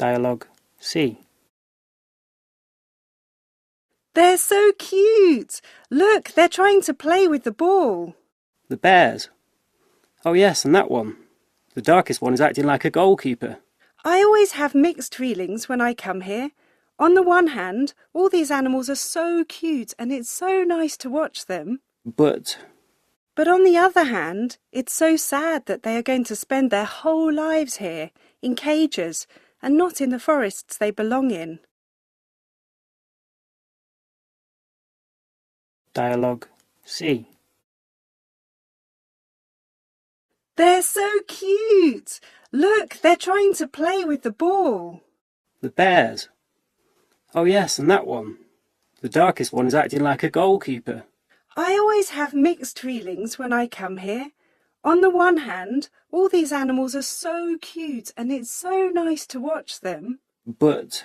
Dialogue C. They're so cute! Look, they're trying to play with the ball. The bears. Oh yes, and that one. The darkest one is acting like a goalkeeper. I always have mixed feelings when I come here. On the one hand, all these animals are so cute and it's so nice to watch them. But on the other hand, it's so sad that they are going to spend their whole lives here, in cages, and not in the forests they belong in. Dialogue C. They're so cute! Look, they're trying to play with the ball. The bears. Oh yes, and that one. The darkest one is acting like a goalkeeper. I always have mixed feelings when I come here. On the one hand, all these animals are so cute and it's so nice to watch them. But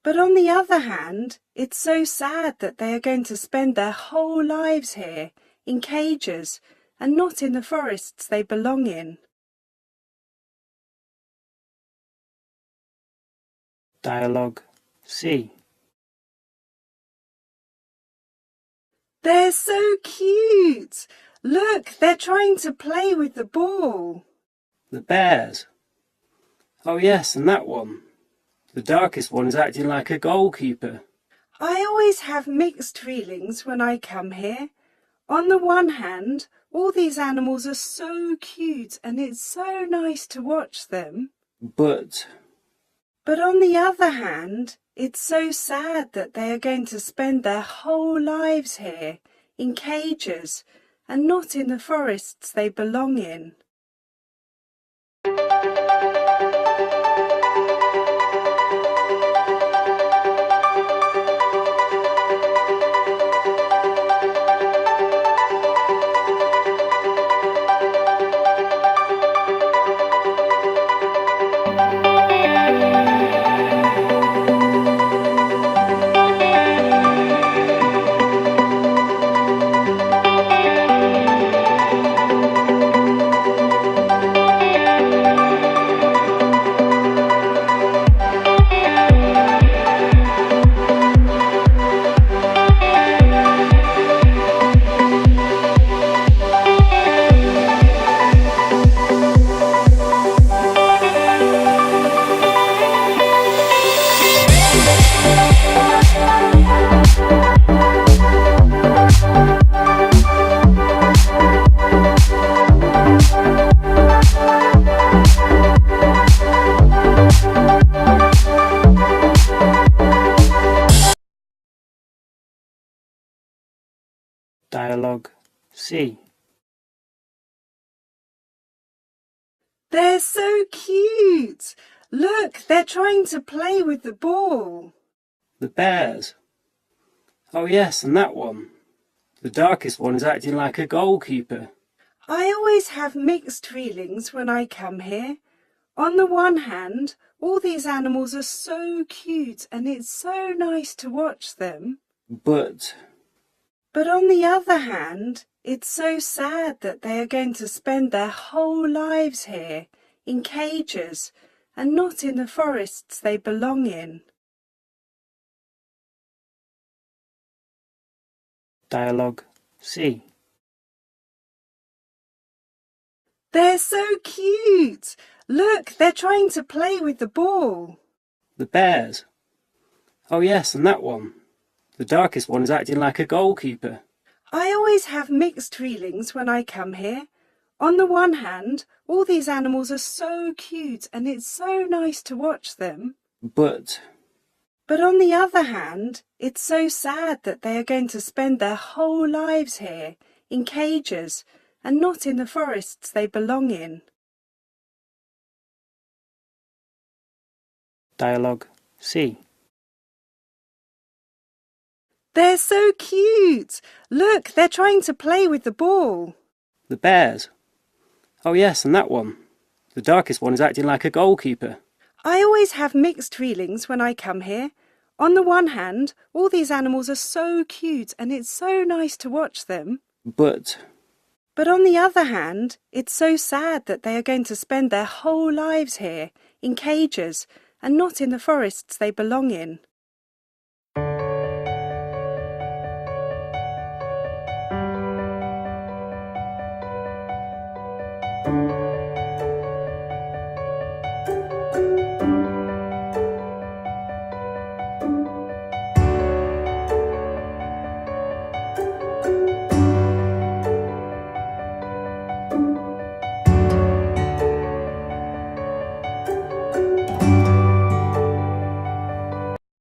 on the other hand, it's so sad that they are going to spend their whole lives here, in cages, and not in the forests they belong in. Dialogue C. They're so cute! Look, they're trying to play with the ball. The bears. Oh yes, and that one. The darkest one is acting like a goalkeeper. I always have mixed feelings when I come here. On the one hand, all these animals are so cute and it's so nice to watch them. But on the other hand, it's so sad that they are going to spend their whole lives here, in cages, and not in the forests they belong in. Dialogue C. They're so cute! Look, they're trying to play with the ball. The bears. Oh yes, and that one. The darkest one is acting like a goalkeeper. I always have mixed feelings when I come here. On the one hand, all these animals are so cute and it's so nice to watch them. But on the other hand, it's so sad that they are going to spend their whole lives here, in cages, and not in the forests they belong in. Dialogue C. They're so cute! Look, they're trying to play with the ball. The bears. Oh yes, and that one. The darkest one is acting like a goalkeeper. I always have mixed feelings when I come here. On the one hand, all these animals are so cute and it's so nice to watch them. But on the other hand, it's so sad that they are going to spend their whole lives here, in cages, and not in the forests they belong in. Dialogue C. They're so cute! Look, they're trying to play with the ball. The bears. Oh yes, and that one. The darkest one is acting like a goalkeeper. I always have mixed feelings when I come here. On the one hand, all these animals are so cute and it's so nice to watch them. But on the other hand, it's so sad that they are going to spend their whole lives here, in cages, and not in the forests they belong in.